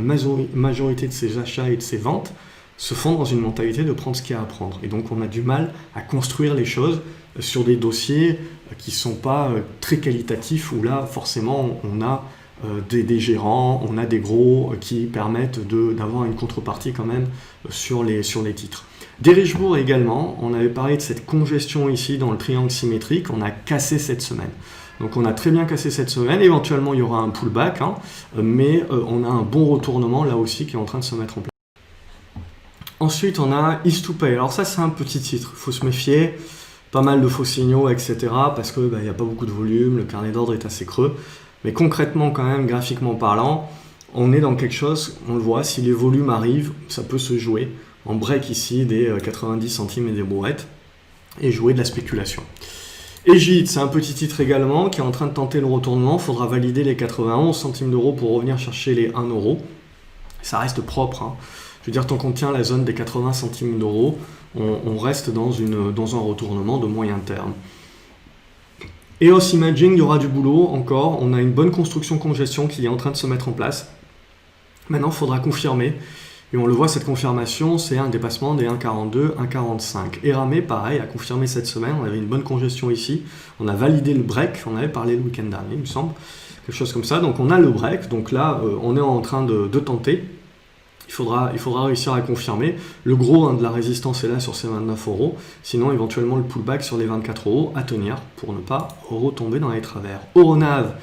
Speaker 1: majorité de ces achats et de ces ventes se font dans une mentalité de prendre ce qu'il y a à prendre. Et donc on a du mal à construire les choses sur des dossiers qui ne sont pas très qualitatifs, où là forcément on a des gérants, on a des gros qui permettent d'avoir une contrepartie quand même sur les titres. Derichebourg également, on avait parlé de cette congestion ici dans le triangle symétrique, on a cassé cette semaine. Donc on a très bien cassé cette semaine, éventuellement il y aura un pullback, hein, mais on a un bon retournement là aussi qui est en train de se mettre en place. Ensuite on a East2Pay, alors ça c'est un petit titre, il faut se méfier, pas mal de faux signaux, etc. parce qu'il n'y a pas beaucoup de volume, le carnet d'ordre est assez creux. Mais concrètement, quand même, graphiquement parlant, on est dans quelque chose, on le voit, si les volumes arrivent, ça peut se jouer en break ici des 90 centimes et des brouettes et jouer de la spéculation. Egid, c'est un petit titre également qui est en train de tenter le retournement. Il faudra valider les 91 centimes d'euros pour revenir chercher les 1 euro. Ça reste propre, hein. Je veux dire, tant qu'on tient la zone des 80 centimes d'euros, on reste dans un retournement de moyen terme. EOS Imaging, il y aura du boulot encore, on a une bonne construction congestion qui est en train de se mettre en place. Maintenant, il faudra confirmer, et on le voit, cette confirmation, c'est un dépassement des 1,42, 1,45. Eramé, pareil, a confirmé cette semaine, on avait une bonne congestion ici, on a validé le break, on avait parlé le week-end dernier, il me semble, quelque chose comme ça. Donc on a le break, donc là, on est en train de tenter. Il faudra réussir à confirmer. Le gros de la résistance est là sur ces 29 euros. Sinon, éventuellement, le pullback sur les 24 euros à tenir pour ne pas retomber dans les travers. Euronav,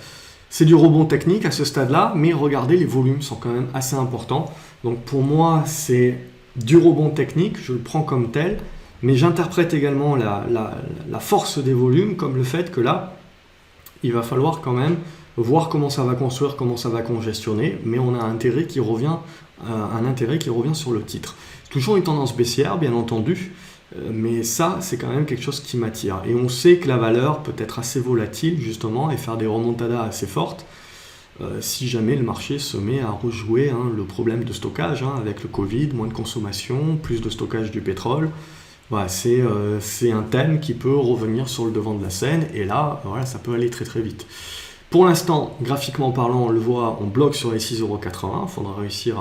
Speaker 1: c'est du rebond technique à ce stade-là, mais regardez, les volumes sont quand même assez importants. Donc pour moi, c'est du rebond technique, je le prends comme tel, mais j'interprète également la force des volumes comme le fait que là, il va falloir quand même voir comment ça va construire, comment ça va congestionner, mais on a un intérêt qui revient sur le titre. C'est toujours une tendance baissière, bien entendu, mais ça, c'est quand même quelque chose qui m'attire. Et on sait que la valeur peut être assez volatile, justement, et faire des remontadas assez fortes, si jamais le marché se met à rejouer le problème de stockage, avec le Covid, moins de consommation, plus de stockage du pétrole. Voilà, c'est un thème qui peut revenir sur le devant de la scène, et là, voilà, ça peut aller très très vite. Pour l'instant, graphiquement parlant, on le voit, on bloque sur les 6,80 €. Il faudra réussir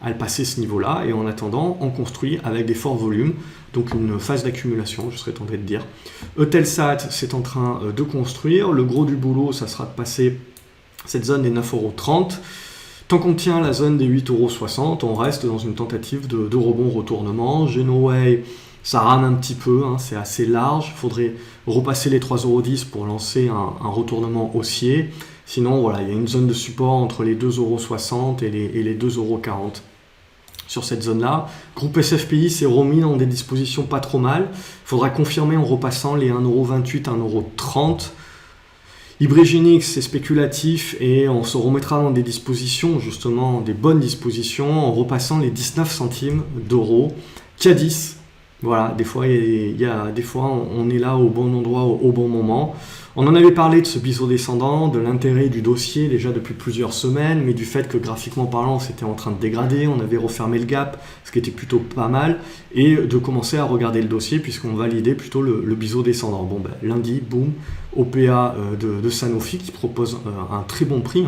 Speaker 1: à le passer ce niveau-là. Et en attendant, on construit avec des forts volumes. Donc une phase d'accumulation, je serais tenté de dire. Eutelsat, c'est en train de construire. Le gros du boulot, ça sera de passer cette zone des 9,30 €. Tant qu'on tient la zone des 8,60 €, on reste dans une tentative de rebond retournement. Genoway, ça rame un petit peu, c'est assez large. Il faudrait repasser les 3,10 € pour lancer un retournement haussier. Sinon, voilà, il y a une zone de support entre les 2,60 € et les 2,40 € sur cette zone-là. Groupe SFPI s'est remis dans des dispositions pas trop mal. Il faudra confirmer en repassant les 1,28 €, 1,30 €. Hybrigénix, c'est spéculatif et on se remettra dans des dispositions, justement, des bonnes dispositions, en repassant les 19 centimes d'euros. Cadis, voilà, des fois on est là au bon endroit, au bon moment. On en avait parlé de ce biseau descendant, de l'intérêt du dossier déjà depuis plusieurs semaines, mais du fait que graphiquement parlant, c'était en train de dégrader, on avait refermé le gap, ce qui était plutôt pas mal, et de commencer à regarder le dossier puisqu'on validait plutôt le biseau descendant. Bon, lundi, boum, OPA de Sanofi qui propose un très bon prix,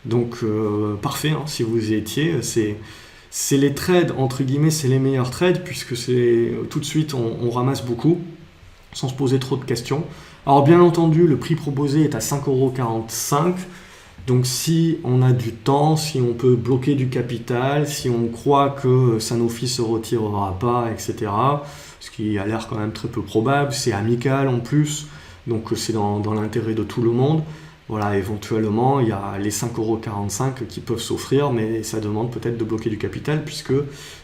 Speaker 1: donc parfait, si vous y étiez, c'est les trades, entre guillemets, c'est les meilleurs trades, puisque c'est tout de suite, on ramasse beaucoup, sans se poser trop de questions. Alors bien entendu, le prix proposé est à 5,45 €, donc si on a du temps, si on peut bloquer du capital, si on croit que Sanofi se retirera pas, etc., ce qui a l'air quand même très peu probable, c'est amical en plus, donc c'est dans l'intérêt de tout le monde. Voilà, éventuellement, il y a les 5,45 € qui peuvent s'offrir, mais ça demande peut-être de bloquer du capital, puisque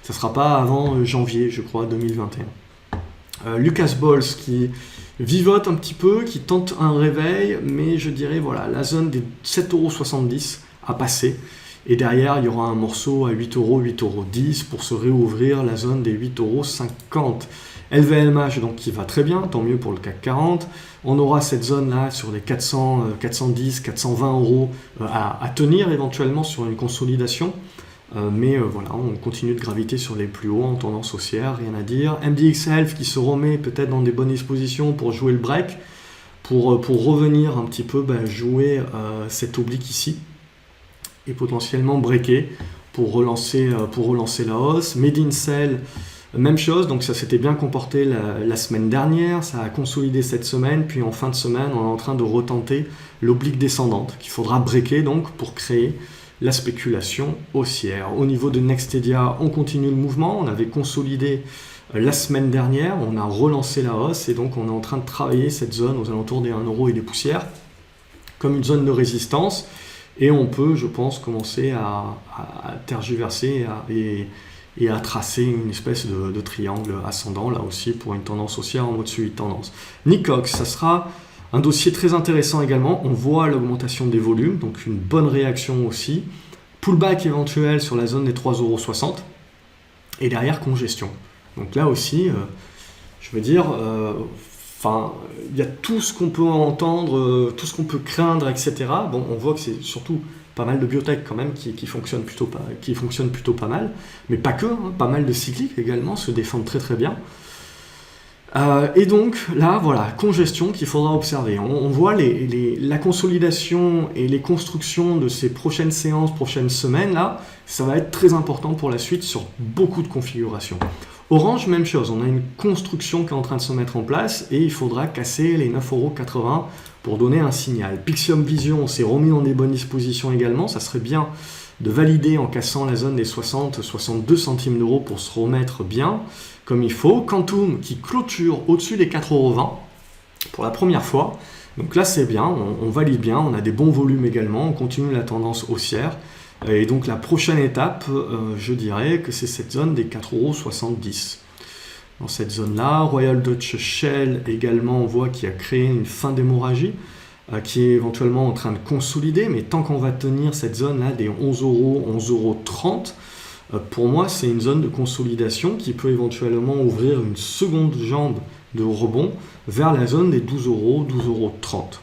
Speaker 1: ça ne sera pas avant janvier, je crois, 2021. Lucas Bols qui vivote un petit peu, qui tente un réveil, mais je dirais, voilà, la zone des 7,70 € a passé. Et derrière, il y aura un morceau à 8 €, 8,10 € pour se réouvrir la zone des 8,50 €. LVMH donc qui va très bien, tant mieux pour le CAC 40. On aura cette zone-là sur les 400, 410, 420 € à tenir éventuellement sur une consolidation. Mais voilà, on continue de graviter sur les plus hauts en tendance haussière, rien à dire. MDX Health qui se remet peut-être dans des bonnes dispositions pour jouer le break, pour revenir un petit peu jouer cet oblique ici, et potentiellement breaker pour relancer la hausse. Medincell, même chose, donc ça s'était bien comporté la semaine dernière, ça a consolidé cette semaine, puis en fin de semaine, on est en train de retenter l'oblique descendante, qu'il faudra breaker donc pour créer la spéculation haussière. Au niveau de Nextedia, on continue le mouvement, on avait consolidé la semaine dernière, on a relancé la hausse, et donc on est en train de travailler cette zone aux alentours des 1 € et des poussières, comme une zone de résistance, et on peut, je pense, commencer à tergiverser et à tracer une espèce de triangle ascendant, là aussi, pour une tendance haussière en mode suivi de tendance. Nicox, ça sera un dossier très intéressant également. On voit l'augmentation des volumes, donc une bonne réaction aussi. Pullback éventuel sur la zone des 3,60 €. Et derrière, congestion. Donc là aussi, je veux dire, il y a tout ce qu'on peut entendre, tout ce qu'on peut craindre, etc. Bon, on voit que c'est surtout pas mal de biotech quand même qui fonctionnent plutôt pas mal, mais pas que, pas mal de cycliques également se défendent très très bien. Et donc là, voilà, congestion qu'il faudra observer. On voit la consolidation et les constructions de ces prochaines séances, prochaines semaines, là, ça va être très important pour la suite sur beaucoup de configurations. Orange, même chose, on a une construction qui est en train de se mettre en place et il faudra casser les 9,80 € pour donner un signal. Pixium Vision s'est remis dans des bonnes dispositions également, ça serait bien de valider en cassant la zone des 60-62 centimes d'euros pour se remettre bien comme il faut. Quantum qui clôture au-dessus des 4,20 € pour la première fois, donc là c'est bien, on valide bien, on a des bons volumes également, on continue la tendance haussière. Et donc la prochaine étape, je dirais que c'est cette zone des 4,70 €. Dans cette zone-là, Royal Dutch Shell également, on voit qu'il a créé une fin d'hémorragie qui est éventuellement en train de consolider, mais tant qu'on va tenir cette zone-là des 11 €, 11,30 €, pour moi c'est une zone de consolidation qui peut éventuellement ouvrir une seconde jambe de rebond vers la zone des 12 €, 12,30 €.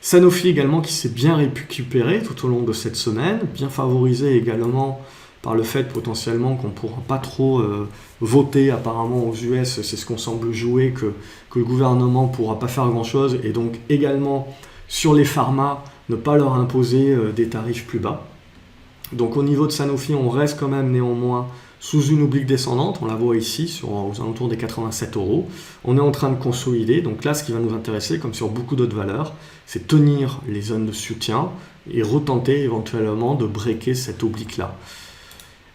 Speaker 1: Sanofi également qui s'est bien récupéré tout au long de cette semaine, bien favorisé également par le fait potentiellement qu'on ne pourra pas trop voter apparemment aux US, c'est ce qu'on semble jouer, que le gouvernement ne pourra pas faire grand-chose, et donc également sur les pharma, ne pas leur imposer des tarifs plus bas. Donc au niveau de Sanofi, on reste quand même néanmoins sous une oblique descendante, on la voit ici aux alentours des 87 €. On est en train de consolider, donc là ce qui va nous intéresser, comme sur beaucoup d'autres valeurs, c'est tenir les zones de soutien et retenter éventuellement de breaker cette oblique-là.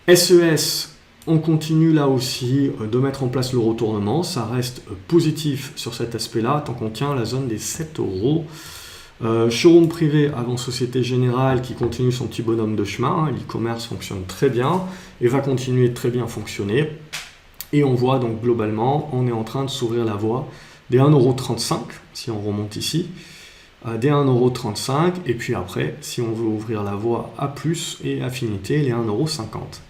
Speaker 1: SES, on continue là aussi de mettre en place le retournement, ça reste positif sur cet aspect-là, tant qu'on tient la zone des 7 €. Showroom privé avant Société Générale qui continue son petit bonhomme de chemin, l'e-commerce fonctionne très bien et va continuer de très bien fonctionner. Et on voit donc globalement, on est en train de s'ouvrir la voie des 1,35 € si on remonte ici, des 1,35 € et puis après, si on veut ouvrir la voie à plus et affinité, les 1,50 €.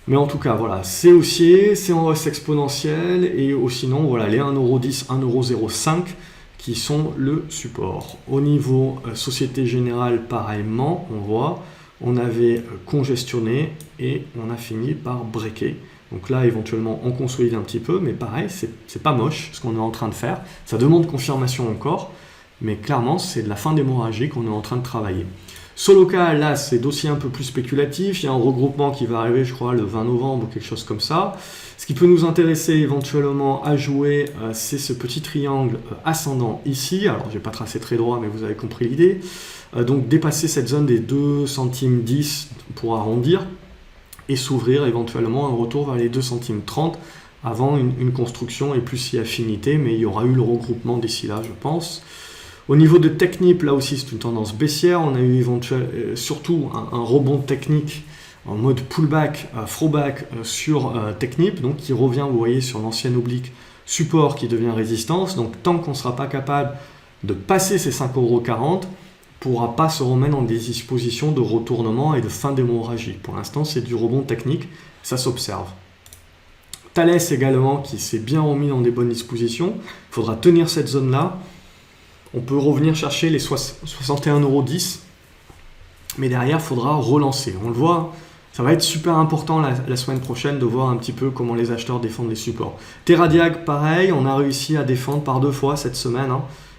Speaker 1: Mais en tout cas, voilà, c'est haussier, c'est en hausse exponentielle et sinon, voilà, les 1,10 €, 1,05 € qui sont le support. Au niveau Société Générale, pareillement, on voit, on avait congestionné et on a fini par breaker. Donc là, éventuellement, on consolide un petit peu, mais pareil, c'est pas moche ce qu'on est en train de faire. Ça demande confirmation encore, mais clairement, c'est de la fin d'hémorragie qu'on est en train de travailler. Solocal, là, c'est dossier un peu plus spéculatif. Il y a un regroupement qui va arriver, je crois, le 20 novembre ou quelque chose comme ça. Ce qui peut nous intéresser éventuellement à jouer, c'est ce petit triangle ascendant ici. Alors, je n'ai pas tracé très droit, mais vous avez compris l'idée. Donc, dépasser cette zone des 2 centimes 10 pour arrondir et s'ouvrir éventuellement un retour vers les 2 centimes 30 avant une construction et plus si affinité, mais il y aura eu le regroupement d'ici là, je pense. Au niveau de Technip, là aussi c'est une tendance baissière. On a eu surtout un rebond technique en mode pullback, throwback sur Technip, donc qui revient, vous voyez, sur l'ancienne oblique support qui devient résistance. Donc tant qu'on ne sera pas capable de passer ces 5,40 €, ne pourra pas se remettre dans des dispositions de retournement et de fin d'hémorragie. Pour l'instant, c'est du rebond technique, ça s'observe. Thales également, qui s'est bien remis dans des bonnes dispositions. Il faudra tenir cette zone-là. On peut revenir chercher les 61,10 €, mais derrière, il faudra relancer. On le voit, ça va être super important la semaine prochaine de voir un petit peu comment les acheteurs défendent les supports. TeraDiag, pareil, on a réussi à défendre par 2 fois cette semaine,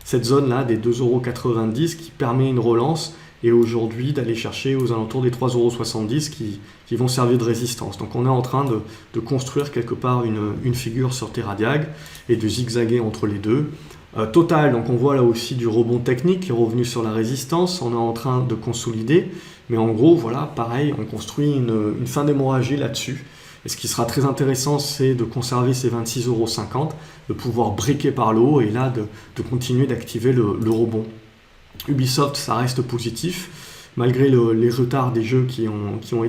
Speaker 1: cette zone-là des 2,90 € qui permet une relance, et aujourd'hui d'aller chercher aux alentours des 3,70 € qui vont servir de résistance. Donc on est en train de construire quelque part une figure sur TeraDiag et de zigzaguer entre les deux. Total, donc on voit là aussi du rebond technique qui est revenu sur la résistance, on est en train de consolider, mais en gros, voilà, pareil, on construit une fin d'hémorragie là-dessus. Et ce qui sera très intéressant, c'est de conserver ces 26,50 €, de pouvoir briquer par le haut et là de continuer d'activer le rebond. Ubisoft, ça reste positif, malgré les retards des jeux qui ont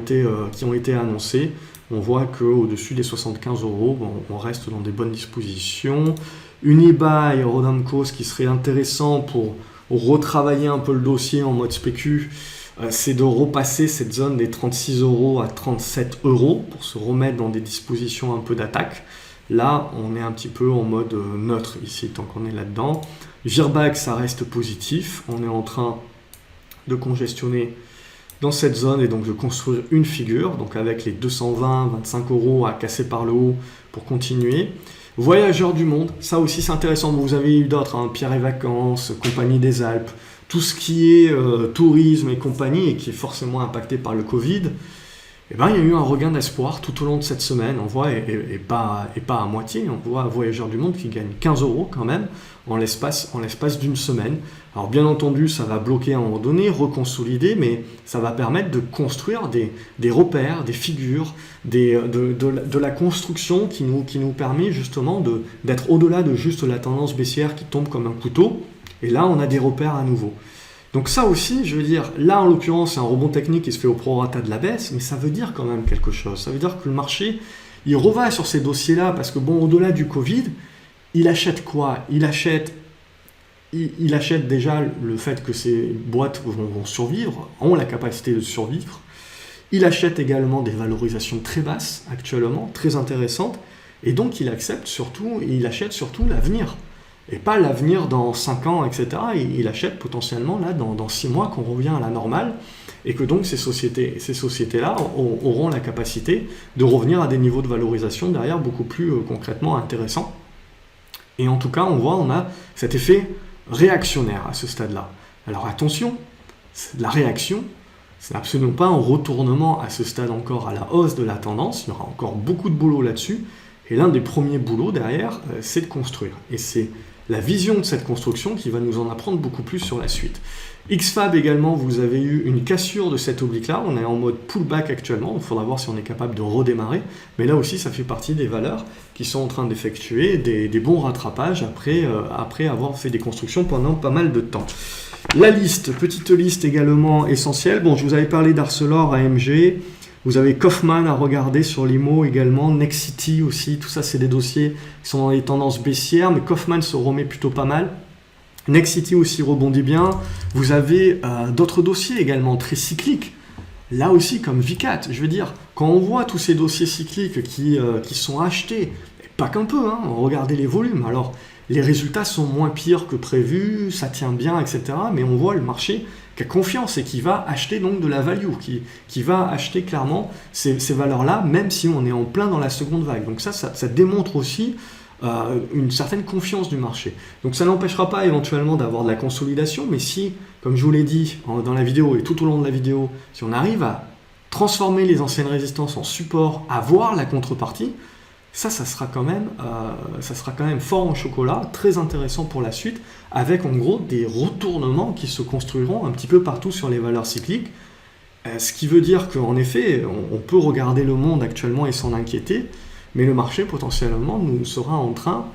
Speaker 1: été annoncés. On voit qu'au-dessus des 75 €, on reste dans des bonnes dispositions. Unibail, Rodamco, ce qui serait intéressant pour retravailler un peu le dossier en mode spécu, c'est de repasser cette zone des 36 € à 37 € pour se remettre dans des dispositions un peu d'attaque. Là, on est un petit peu en mode neutre ici, tant qu'on est là-dedans. Virbac, ça reste positif. On est en train de congestionner dans cette zone et donc de construire une figure, donc avec les 220-25 € à casser par le haut pour continuer. Voyageurs du monde, ça aussi c'est intéressant. Vous avez eu d'autres, Pierre et Vacances, Compagnie des Alpes, tout ce qui est tourisme et compagnie et qui est forcément impacté par le Covid. Il y a eu un regain d'espoir tout au long de cette semaine. On voit, et pas à moitié, on voit Voyageurs du monde qui gagne 15 € quand même en l'espace d'une semaine. Alors bien entendu, ça va bloquer à un moment donné, reconsolider, mais ça va permettre de construire des repères, des figures, de la construction qui nous permet justement d'être au-delà de juste la tendance baissière qui tombe comme un couteau. Et là, on a des repères à nouveau. Donc ça aussi, je veux dire, là en l'occurrence, c'est un rebond technique qui se fait au prorata de la baisse, mais ça veut dire quand même quelque chose. Ça veut dire que le marché, il revient sur ces dossiers-là, parce que bon, au-delà du Covid, il achète quoi ? Il achète déjà le fait que ces boîtes vont survivre, ont la capacité de survivre. Il achète également des valorisations très basses actuellement, très intéressantes, et donc il achète surtout l'avenir. Et pas l'avenir dans 5 ans, etc. Il achète potentiellement là dans 6 mois qu'on revient à la normale et que donc ces sociétés-là auront la capacité de revenir à des niveaux de valorisation derrière beaucoup plus concrètement intéressants. Et en tout cas, on a cet effet réactionnaire à ce stade-là. Alors attention, la réaction, c'est absolument pas un retournement à ce stade encore à la hausse de la tendance. Il y aura encore beaucoup de boulot là-dessus. Et l'un des premiers boulots derrière, c'est de construire. Et c'est la vision de cette construction qui va nous en apprendre beaucoup plus sur la suite. XFAB également, vous avez eu une cassure de cette oblique-là. On est en mode pullback actuellement. Il faudra voir si on est capable de redémarrer. Mais là aussi, ça fait partie des valeurs qui sont en train d'effectuer des bons rattrapages après avoir fait des constructions pendant pas mal de temps. La liste, petite liste également essentielle. Bon, je vous avais parlé d'Arcelor, AMG. Vous avez Kaufman à regarder sur l'IMO également, Nexity aussi, tout ça c'est des dossiers qui sont dans les tendances baissières, mais Kaufman se remet plutôt pas mal. Nexity aussi rebondit bien. Vous avez d'autres dossiers également très cycliques, là aussi comme Vicat. Je veux dire, quand on voit tous ces dossiers cycliques qui sont achetés, pas qu'un peu, regardez les volumes, alors les résultats sont moins pires que prévu, ça tient bien, etc. Mais on voit le marché qui a confiance et qui va acheter donc de la value, qui va acheter clairement ces valeurs-là, même si on est en plein dans la seconde vague. Donc ça démontre aussi une certaine confiance du marché. Donc ça n'empêchera pas éventuellement d'avoir de la consolidation, mais si, comme je vous l'ai dit dans la vidéo et tout au long de la vidéo, si on arrive à transformer les anciennes résistances en support, à voir la contrepartie, ça sera quand même fort en chocolat, très intéressant pour la suite, avec en gros des retournements qui se construiront un petit peu partout sur les valeurs cycliques. Ce qui veut dire qu'en effet, on peut regarder le monde actuellement et s'en inquiéter, mais le marché potentiellement nous sera en train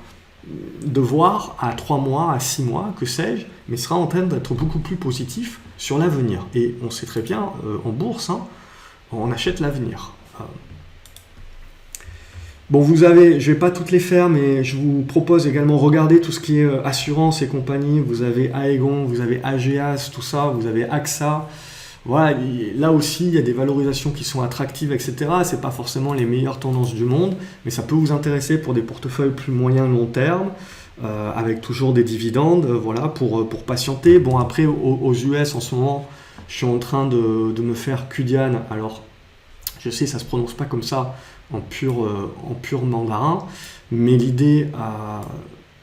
Speaker 1: de voir à 3 mois, à 6 mois, que sais-je, mais sera en train d'être beaucoup plus positif sur l'avenir. Et on sait très bien, en bourse, hein, on achète l'avenir. Bon, vous avez, je ne vais pas toutes les faire, mais je vous propose également, regardez tout ce qui est assurance et compagnie. Vous avez Aegon, vous avez Ageas, tout ça, vous avez AXA. Voilà, là aussi, il y a des valorisations qui sont attractives, etc. Ce n'est pas forcément les meilleures tendances du monde, mais ça peut vous intéresser pour des portefeuilles plus moyen long terme, avec toujours des dividendes, voilà, pour patienter. Bon, après, aux US, en ce moment, je suis en train de me faire Qdian. Alors, je sais, ça ne se prononce pas comme ça en pur mandarin, mais l'idée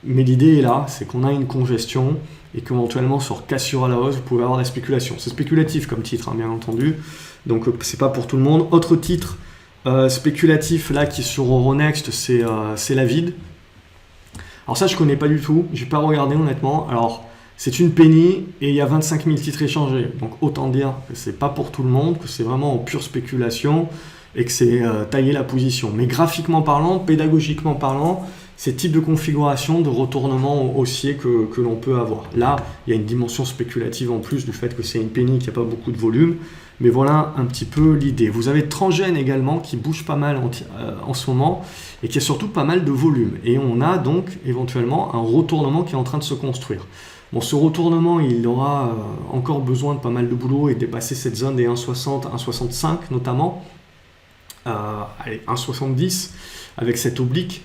Speaker 1: est là, c'est qu'on a une congestion et qu'éventuellement sur cassure à la hausse, vous pouvez avoir de la spéculation. C'est spéculatif comme titre, hein, bien entendu, donc c'est pas pour tout le monde. Autre titre spéculatif là qui est sur Euronext, c'est Lavid. Alors ça, je connais pas du tout, j'ai pas regardé honnêtement. Alors c'est une penny et il y a 25 000 titres échangés, donc autant dire que c'est pas pour tout le monde, que c'est vraiment en pure spéculation et que c'est tailler la position. Mais graphiquement parlant, pédagogiquement parlant, ces types de configurations, de retournement haussier que l'on peut avoir. Là, il y a une dimension spéculative en plus du fait que c'est une penny, qu'il n'y a pas beaucoup de volume. Mais voilà un petit peu l'idée. Vous avez Transgène également qui bouge pas mal en ce moment et qui a surtout pas mal de volume. Et on a donc éventuellement un retournement qui est en train de se construire. Bon, ce retournement, il aura encore besoin de pas mal de boulot et dépasser cette zone des 1,60, 1,65 notamment. Allez, 1,70 avec cette oblique.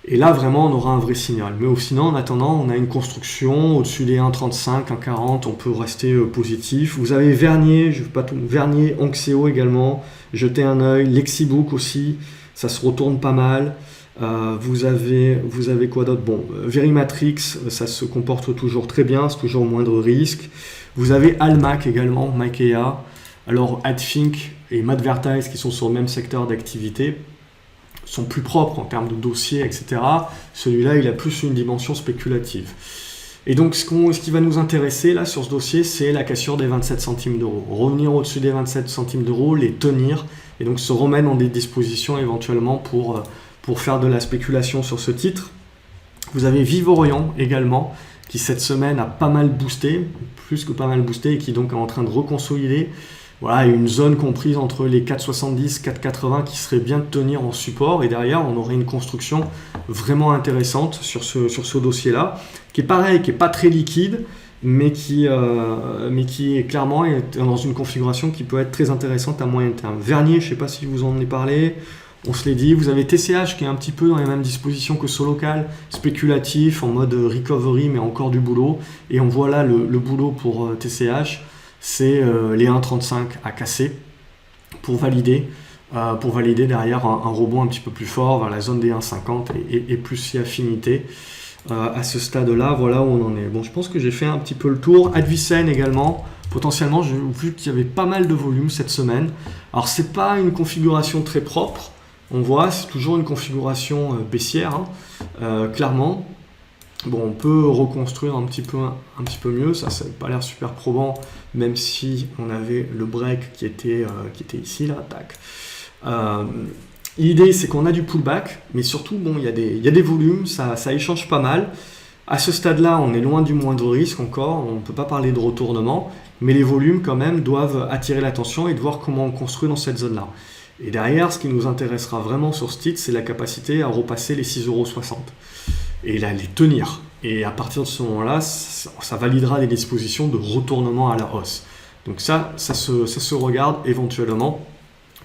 Speaker 1: Et là, vraiment, on aura un vrai signal. Mais sinon, en attendant, on a une construction au-dessus des 1,35, 1,40, on peut rester positif. Vous avez Vernier, Vernier, Onxeo également, jetez un œil. Lexibook aussi, ça se retourne pas mal. Vous avez quoi d'autre? Bon, Verimatrix, ça se comporte toujours très bien, c'est toujours moindre risque. Vous avez Almac également, Makea. Alors, Adfink et Madvertise, qui sont sur le même secteur d'activité, sont plus propres en termes de dossiers, etc. Celui-là, il a plus une dimension spéculative. Et donc, ce qui va nous intéresser là sur ce dossier, c'est la cassure des 27 centimes d'euros. Revenir au-dessus des 27 centimes d'euros, les tenir, et donc se remettre dans des dispositions éventuellement pour faire de la spéculation sur ce titre. Vous avez Vivorient également, qui cette semaine a pas mal boosté, plus que pas mal boosté, et qui donc est en train de reconsolider. Voilà, une zone comprise entre les 4,70 et 4,80 qui serait bien de tenir en support. Et derrière, on aurait une construction vraiment intéressante sur ce dossier-là, qui est pareil, qui n'est pas très liquide, mais qui est clairement dans une configuration qui peut être très intéressante à moyen terme. Vernier, je ne sais pas si vous en avez parlé, on se l'est dit. Vous avez TCH qui est un petit peu dans les mêmes dispositions que Solocal, spéculatif, en mode recovery, mais encore du boulot. Et on voit là le boulot pour TCH. C'est les 1,35 à casser pour valider derrière un rebond un petit peu plus fort vers la zone des 1,50 et plus si affinité. À ce stade-là, voilà où on en est. Bon, je pense que j'ai fait un petit peu le tour. Advicen également, potentiellement, j'ai vu qu'il y avait pas mal de volume cette semaine. Alors, c'est pas une configuration très propre, on voit, c'est toujours une configuration baissière, hein, clairement. Bon, on peut reconstruire un petit peu mieux, ça n'a pas l'air super probant, même si on avait le break qui était ici, là, tac. L'idée, c'est qu'on a du pullback, mais surtout, bon, il y a des volumes, ça échange pas mal. À ce stade-là, on est loin du moindre risque encore, on ne peut pas parler de retournement, mais les volumes, quand même, doivent attirer l'attention et de voir comment on construit dans cette zone-là. Et derrière, ce qui nous intéressera vraiment sur ce titre, c'est la capacité à repasser les 6,60 € et là, les tenir. Et à partir de ce moment-là, ça validera des dispositions de retournement à la hausse. Donc ça se regarde éventuellement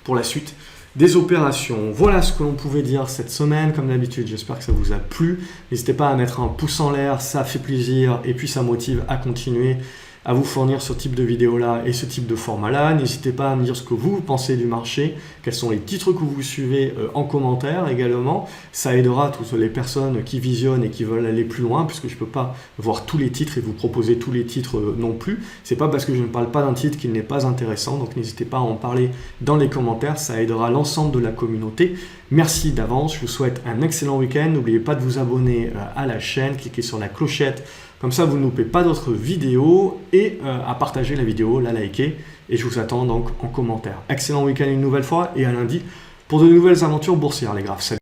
Speaker 1: pour la suite des opérations. Voilà ce que l'on pouvait dire cette semaine. Comme d'habitude, j'espère que ça vous a plu. N'hésitez pas à mettre un pouce en l'air, ça fait plaisir et puis ça motive à continuer à vous fournir ce type de vidéo-là et ce type de format-là. N'hésitez pas à me dire ce que vous pensez du marché, quels sont les titres que vous suivez en commentaire également. Ça aidera toutes les personnes qui visionnent et qui veulent aller plus loin, puisque je ne peux pas voir tous les titres et vous proposer tous les titres non plus. C'est pas parce que je ne parle pas d'un titre qu'il n'est pas intéressant, donc n'hésitez pas à en parler dans les commentaires, ça aidera l'ensemble de la communauté. Merci d'avance, je vous souhaite un excellent week-end. N'oubliez pas de vous abonner à la chaîne, cliquez sur la clochette, comme ça vous ne loupez pas d'autres vidéos, et à partager la vidéo, la liker, et je vous attends donc en commentaire. Excellent week-end une nouvelle fois, et à lundi pour de nouvelles aventures boursières les graphes. Salut.